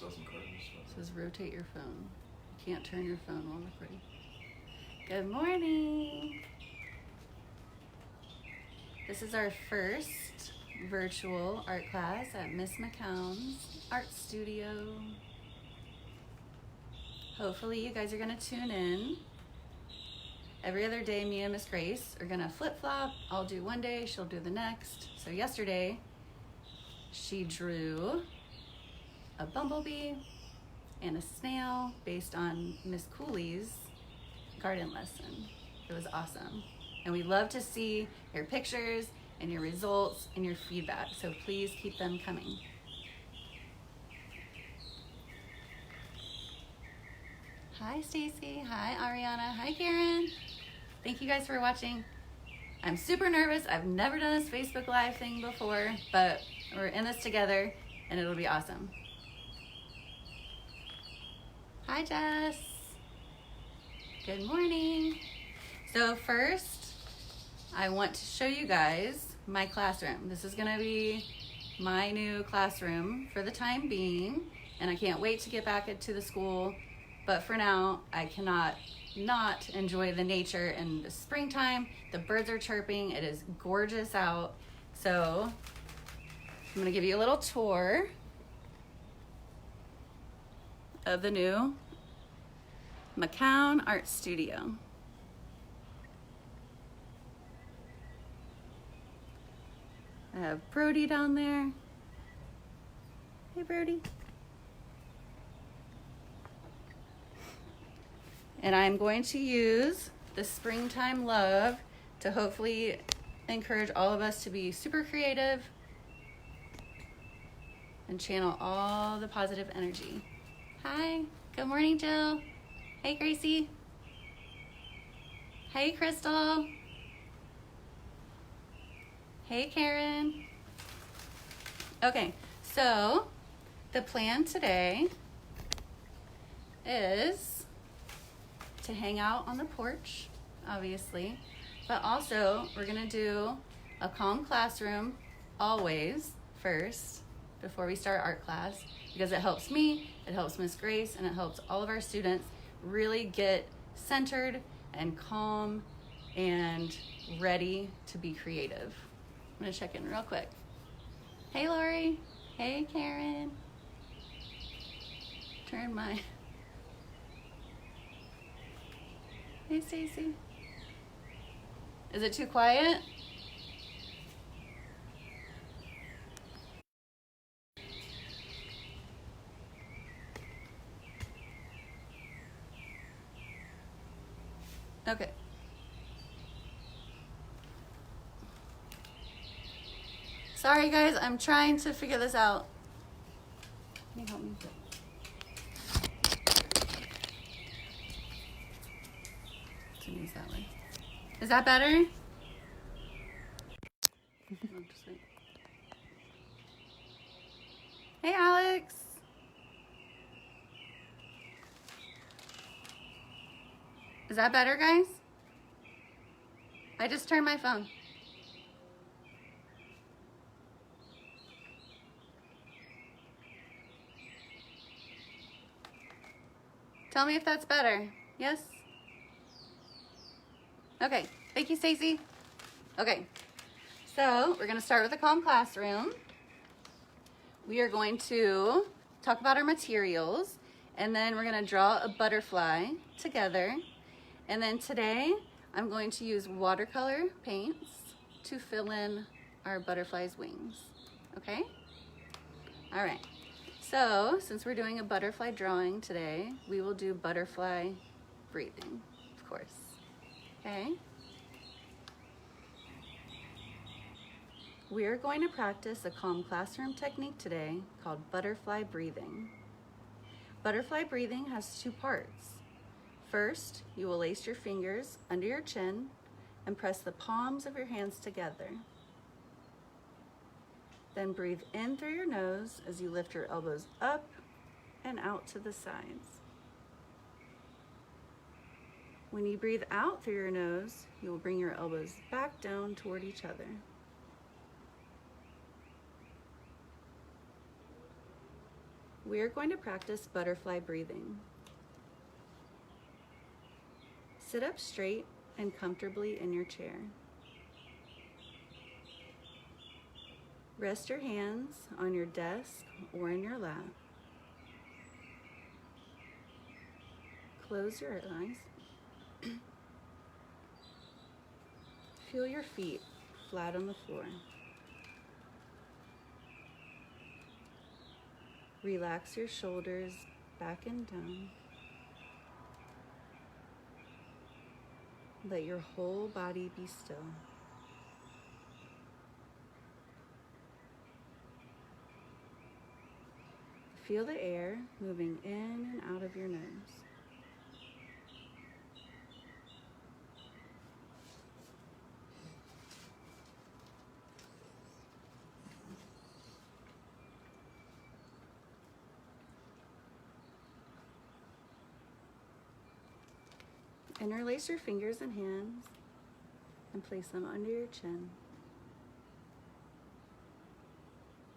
It says rotate your phone. You can't turn your phone while recording. Good morning. This is our first virtual art class at Miss McCown's art studio. Hopefully you guys are gonna tune in. Every other day, me and Miss Grace are gonna flip-flop. I'll do one day, she'll do the next. So yesterday, she drew a bumblebee and a snail based on Miss Cooley's garden lesson. It was awesome. And we love to see your pictures and your results and your feedback. So please keep them coming. Hi Stacy, hi Ariana, hi Karen. Thank you guys for watching. I'm super nervous. I've never done this Facebook Live thing before, but we're in this together and it'll be awesome. Hi Jess. Good morning. So first, I want to show you guys my classroom. This is gonna be my new classroom for the time being, and I can't wait to get back into the school. But for now, I cannot not enjoy the nature in the springtime. The birds are chirping. It is gorgeous out. So I'm gonna give you a little tour of the new McCown Art Studio. I have Brody down there. Hey Brody. And I'm going to use the springtime love to hopefully encourage all of us to be super creative and channel all the positive energy. Hi, good morning, Jill. Hey, Gracie. Hey, Crystal. Hey, Karen. Okay, so the plan today is to hang out on the porch, obviously, but also we're gonna do a calm classroom always first before we start art class, because it helps me, it helps Miss Grace, and it helps all of our students really get centered and calm and ready to be creative. I'm gonna check in real quick. Hey Lori, hey Karen. Turn my, hey Stacy. Is it too quiet? Okay. Sorry guys, I'm trying to figure this out. Can you help me? To use that way. Is that better? No, just wait. Hey Alex. Is that better, guys? I just turned my phone. Tell me if that's better. Yes? Okay, thank you, Stacy. Okay, so we're gonna start with a calm classroom. We are going to talk about our materials, and then we're gonna draw a butterfly together. And then today, I'm going to use watercolor paints to fill in our butterfly's wings, okay? All right, so since we're doing a butterfly drawing today, we will do butterfly breathing, of course, okay? We're going to practice a calm classroom technique today called butterfly breathing. Butterfly breathing has two parts. First, you will lace your fingers under your chin and press the palms of your hands together. Then breathe in through your nose as you lift your elbows up and out to the sides. When you breathe out through your nose, you will bring your elbows back down toward each other. We're going to practice butterfly breathing. Sit up straight and comfortably in your chair. Rest your hands on your desk or in your lap. Close your eyes. Feel your feet flat on the floor. Relax your shoulders back and down. Let your whole body be still. Feel the air moving in and out of your nose. Interlace your fingers and hands and place them under your chin.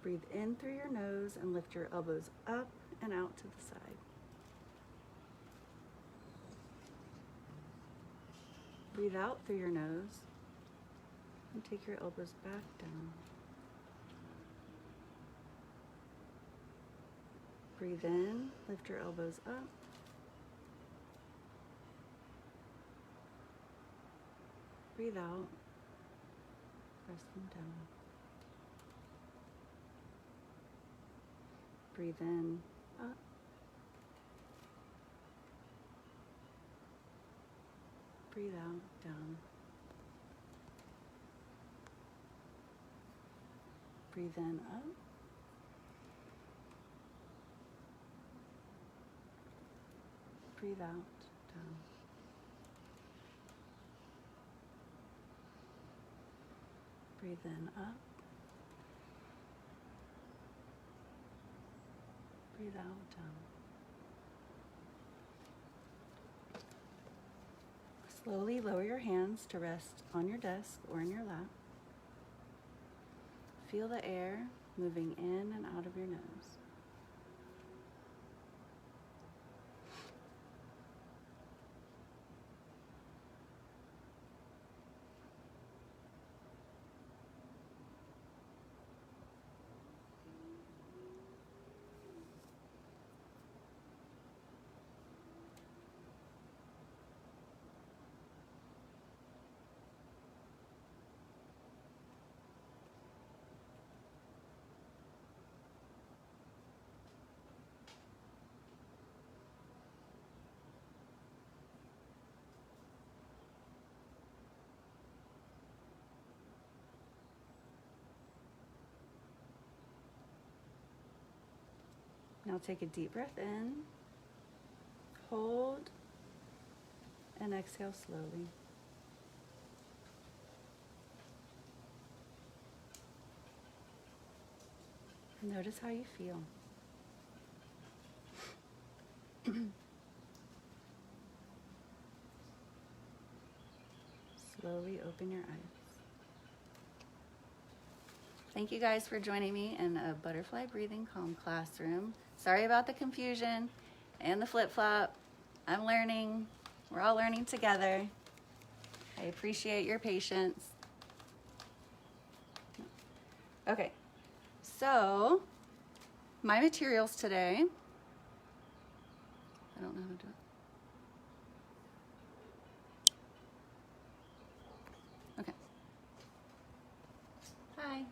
Breathe in through your nose and lift your elbows up and out to the side. Breathe out through your nose and take your elbows back down. Breathe in, lift your elbows up. Breathe out, press them down. Breathe in, up. Breathe out, down. Breathe in, up. Breathe out, down. Breathe in, up. Breathe out, down. Slowly lower your hands to rest on your desk or in your lap. Feel the air moving in and out of your nose. Now take a deep breath in, hold, and exhale slowly. Notice how you feel. Slowly open your eyes. Thank you guys for joining me in a butterfly breathing calm classroom. Sorry about the confusion and the flip-flop. I'm learning. We're all learning together. I appreciate your patience. Okay, so my materials today, I don't know how to do it. Okay. Hi.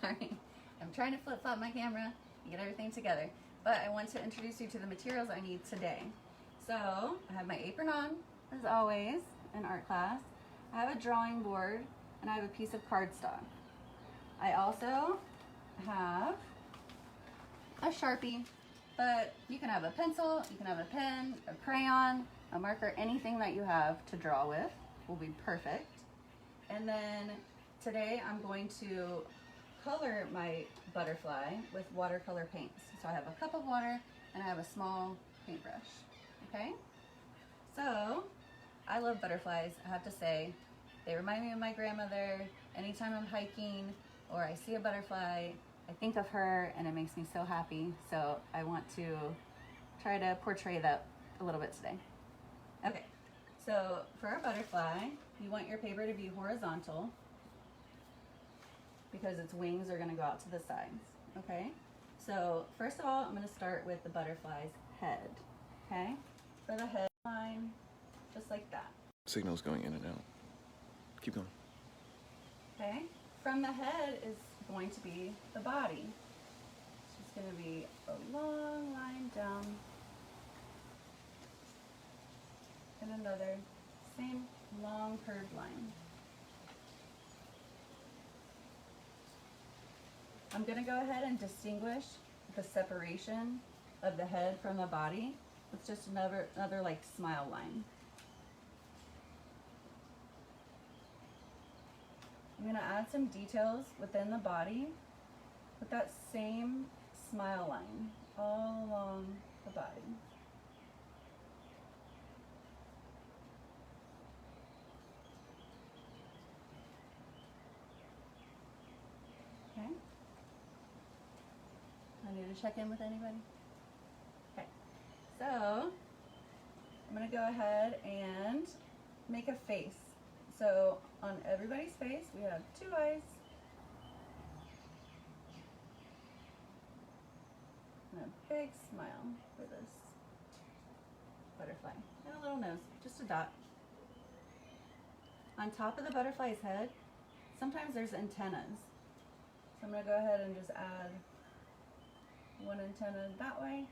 Sorry, I'm trying to flip-flop my camera and get everything together. But I want to introduce you to the materials I need today. So I have my apron on, as always, in art class. I have a drawing board and I have a piece of cardstock. I also have a Sharpie, but you can have a pencil, you can have a pen, a crayon, a marker, anything that you have to draw with will be perfect. And then today I'm going to color my butterfly with watercolor paints. So I have a cup of water and I have a small paintbrush, okay? So I love butterflies, I have to say. They remind me of my grandmother. Anytime I'm hiking or I see a butterfly, I think of her and it makes me so happy. So I want to try to portray that a little bit today. Okay, so for our butterfly, you want your paper to be horizontal because its wings are going to go out to the sides. Okay, so first of all, I'm going to start with the butterfly's head. Okay, for the head line, just like that. Signal's going in and out. Keep going. Okay, from the head is going to be the body. It's just going to be a long line down and another same long curved line. I'm going to go ahead and distinguish the separation of the head from the body with just another like smile line. I'm going to add some details within the body with that same smile line all along the body. Okay. I need to check in with anybody. Okay. So I'm going to go ahead and make a face. So on everybody's face, we have 2 eyes and a big smile for this butterfly. And a little nose, just a dot. On top of the butterfly's head, sometimes there's antennas. So I'm going to go ahead and just add one antenna that way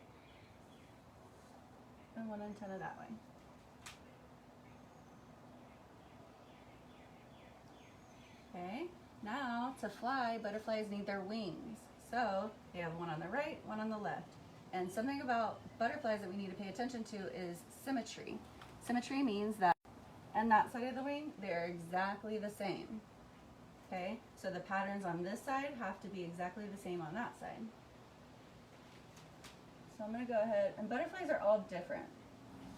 and one antenna that way. Okay, now to fly, butterflies need their wings. So they have one on the right, one on the left. And something about butterflies that we need to pay attention to is symmetry. Symmetry means that on that side of the wing, they're exactly the same. Okay, so the patterns on this side have to be exactly the same on that side. So I'm going to go ahead, and butterflies are all different.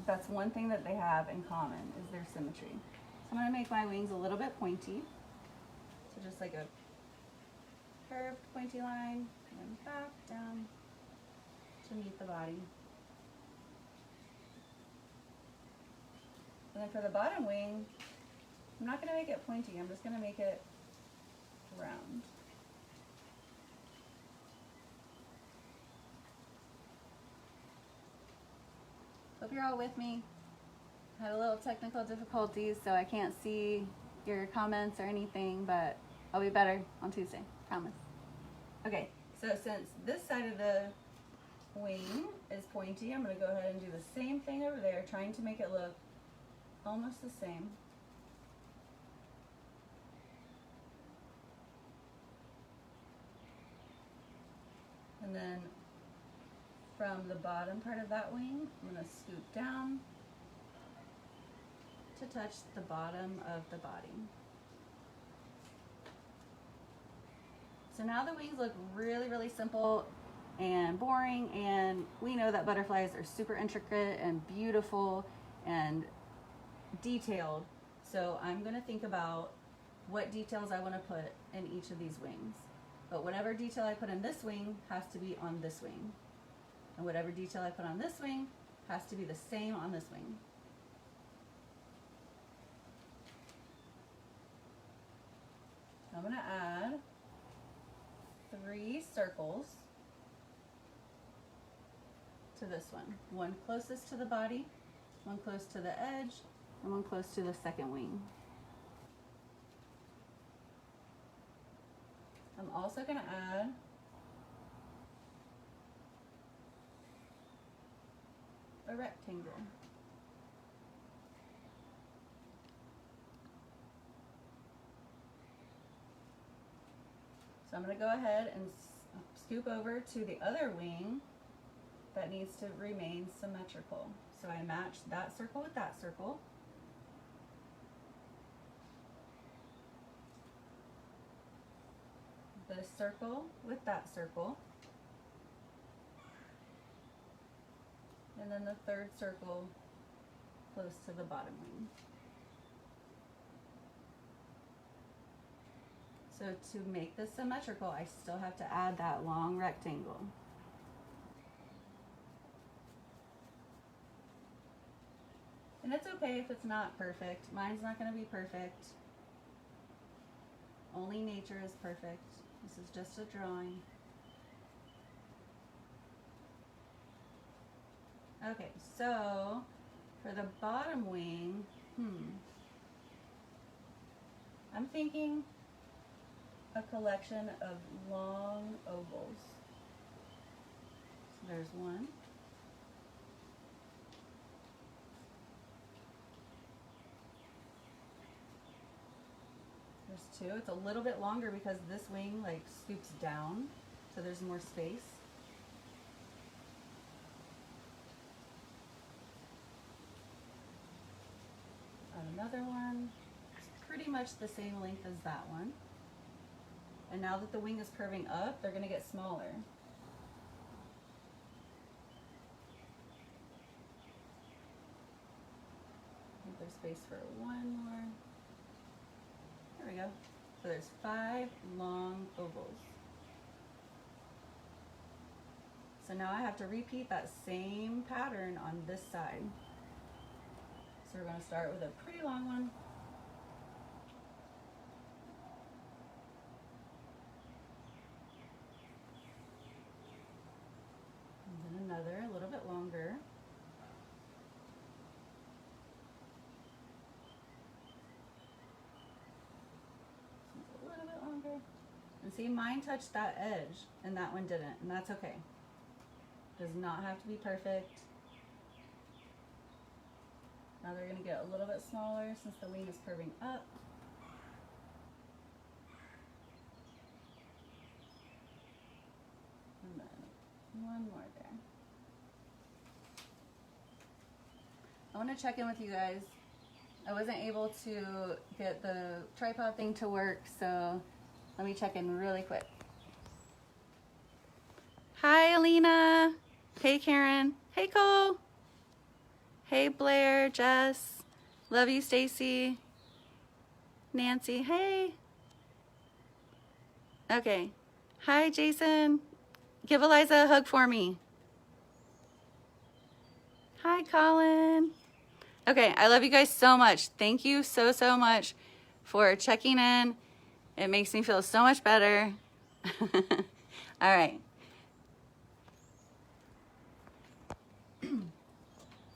That's one thing that they have in common is their symmetry. So I'm going to make my wings a little bit pointy. So just like a curved pointy line, and then back down to meet the body. And then for the bottom wing, I'm not going to make it pointy, I'm just going to make it round. Hope you're all with me. Had a little technical difficulties, so I can't see your comments or anything, but I'll be better on Tuesday, promise. Okay, so since this side of the wing is pointy, I'm going to go ahead and do the same thing over there, trying to make it look almost the same. And then from the bottom part of that wing, I'm going to scoop down to touch the bottom of the body. So now the wings look really, really simple and boring, and we know that butterflies are super intricate and beautiful and detailed. So I'm going to think about what details I want to put in each of these wings. But whatever detail I put in this wing has to be on this wing. And whatever detail I put on this wing has to be the same on this wing. I'm going to add 3 circles to this one. One closest to the body, one close to the edge, and one close to the second wing. I'm also going to add a rectangle. So I'm going to go ahead and scoop over to the other wing that needs to remain symmetrical. So I match that circle with that circle. This circle with that circle. And then the third circle close to the bottom wing. So to make this symmetrical, I still have to add that long rectangle. And it's okay if it's not perfect. Mine's not going to be perfect. Only nature is perfect. This is just a drawing. Okay, so for the bottom wing, I'm thinking a collection of long ovals. So there's one. There's two. It's a little bit longer because this wing like scoops down, so there's more space. Another one. It's pretty much the same length as that one. And now that the wing is curving up, they're going to get smaller. I think there's space for one more. There we go. So there's 5 long ovals. So now I have to repeat that same pattern on this side. So we're going to start with a pretty long one. And then another, a little bit longer. A little bit longer. And see, mine touched that edge and that one didn't, and that's okay. Does not have to be perfect. Now they're going to get a little bit smaller since the wing is curving up. And then one more there. I want to check in with you guys. I wasn't able to get the tripod thing to work, so let me check in really quick. Hi, Alina. Hey, Karen. Hey, Cole. Hey, Blair, Jess. Love you, Stacy. Nancy, hey. Okay. Hi, Jason. Give Eliza a hug for me. Hi, Colin. Okay, I love you guys so much. Thank you so, so much for checking in. It makes me feel so much better. All right.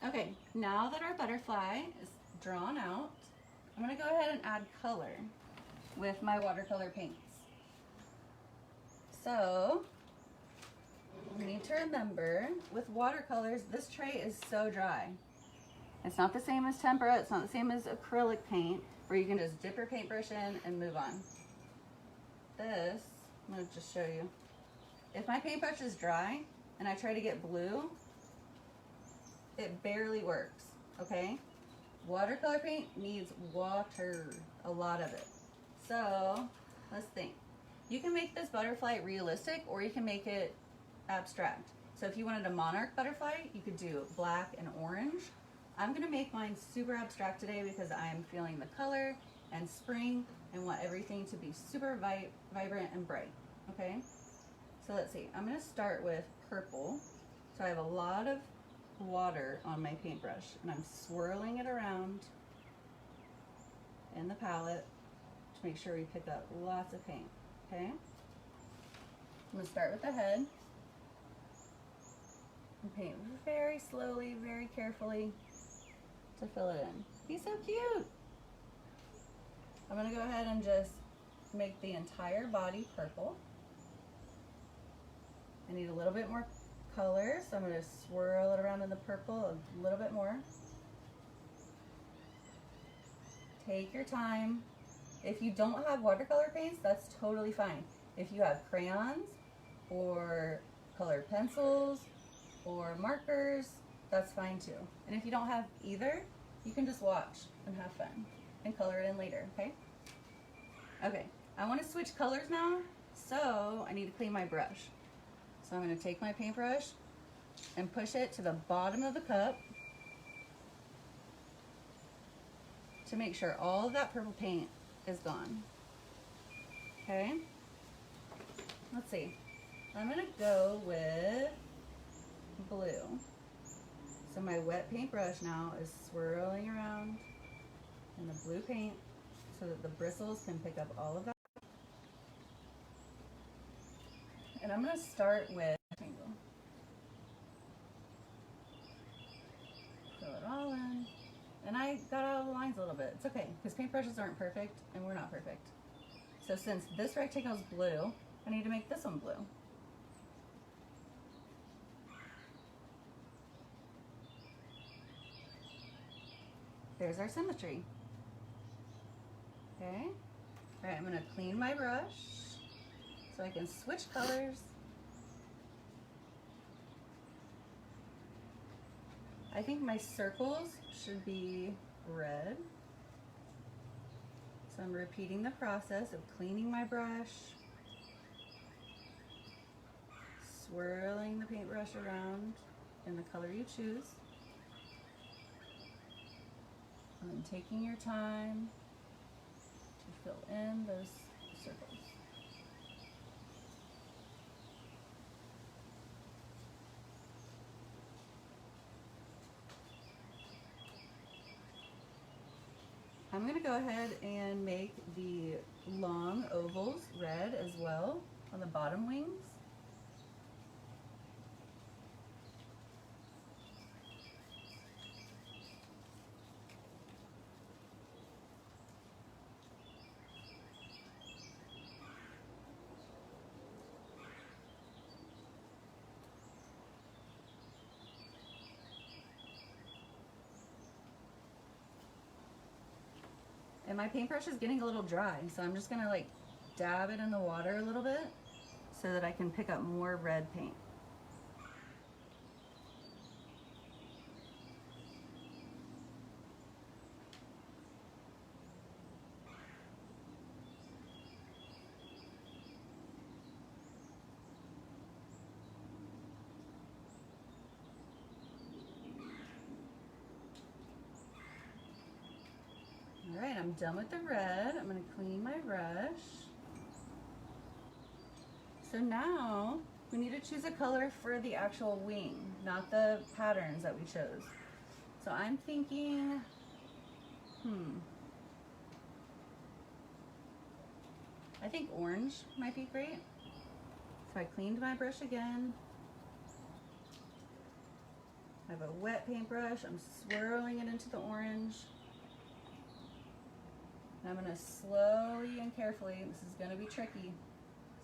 Okay, now that our butterfly is drawn out, I'm going to go ahead and add color with my watercolor paints. So, we need to remember, with watercolors, this tray is so dry. It's not the same as tempera, it's not the same as acrylic paint, where you can just dip your paintbrush in and move on. This, I'm going to just show you. If my paintbrush is dry and I try to get blue, it barely works, okay? Watercolor paint needs water, a lot of it. So, let's think. You can make this butterfly realistic or you can make it abstract. So if you wanted a monarch butterfly, you could do black and orange. I'm gonna make mine super abstract today because I'm feeling the color and spring and want everything to be super vibrant and bright, okay? So let's see, I'm gonna start with purple. So I have a lot of water on my paintbrush and I'm swirling it around in the palette to make sure we pick up lots of paint, okay? I'm gonna start with the head and paint very slowly, very carefully to fill it in. He's so cute! I'm gonna go ahead and just make the entire body purple. I need a little bit more color, so I'm going to swirl it around in the purple a little bit more. Take your time. If you don't have watercolor paints, that's totally fine. If you have crayons or colored pencils or markers, that's fine too. And if you don't have either, you can just watch and have fun and color it in later, okay? Okay, I want to switch colors now, so I need to clean my brush. So I'm going to take my paintbrush and push it to the bottom of the cup to make sure all of that purple paint is gone. Okay. Let's see. I'm gonna go with blue. So my wet paintbrush now is swirling around in the blue paint so that the bristles can pick up all of that. And I'm gonna start with rectangle. Fill it all in. And I got out of the lines a little bit. It's okay, because paintbrushes aren't perfect and we're not perfect. So since this rectangle is blue, I need to make this one blue. There's our symmetry. Okay. All right, I'm gonna clean my brush so I can switch colors. I think my circles should be red. So I'm repeating the process of cleaning my brush, swirling the paintbrush around in the color you choose, and then taking your time to fill in those circles. I'm going to go ahead and make the long ovals red as well on the bottom wings. And my paintbrush is getting a little dry, so I'm just gonna like dab it in the water a little bit so that I can pick up more red paint. All right, I'm done with the red. I'm gonna clean my brush. So now we need to choose a color for the actual wing, not the patterns that we chose. So I'm thinking, I think orange might be great. So I cleaned my brush again. I have a wet paintbrush. I'm swirling it into the orange. And I'm gonna slowly and carefully, this is gonna be tricky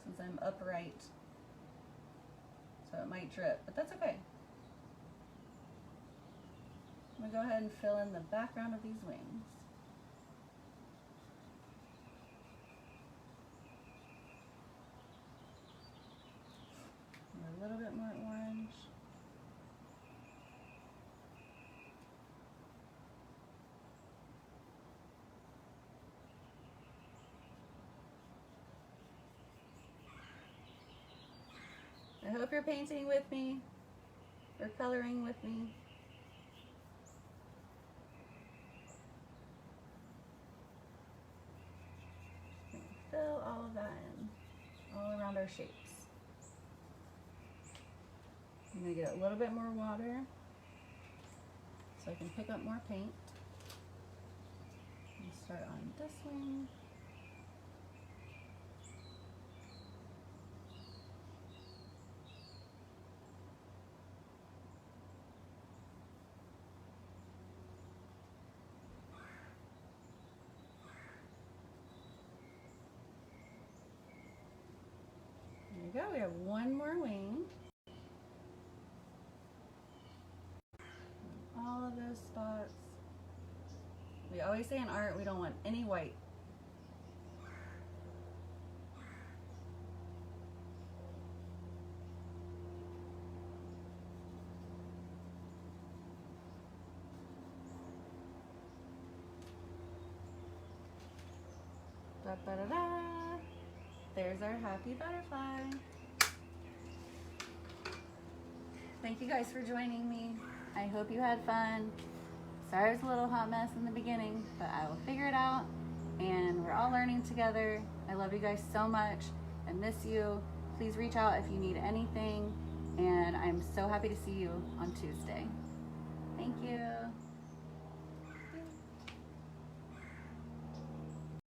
since I'm upright, so it might drip, but that's okay. I'm gonna go ahead and fill in the background of these wings. And a little bit more orange. I hope you're painting with me or coloring with me. Fill all of that in, all around our shapes. I'm gonna get a little bit more water so I can pick up more paint. And start on this wing. There you go, we have one more wing. All of those spots. We always say in art, we don't want any white. Da, da, da, da. There's our happy butterfly. Thank you guys for joining me. I hope you had fun. Sorry it was a little hot mess in the beginning, but I will figure it out, and we're all learning together. I love you guys so much. I miss you. Please reach out if you need anything. And I'm so happy to see you on Tuesday. Thank you.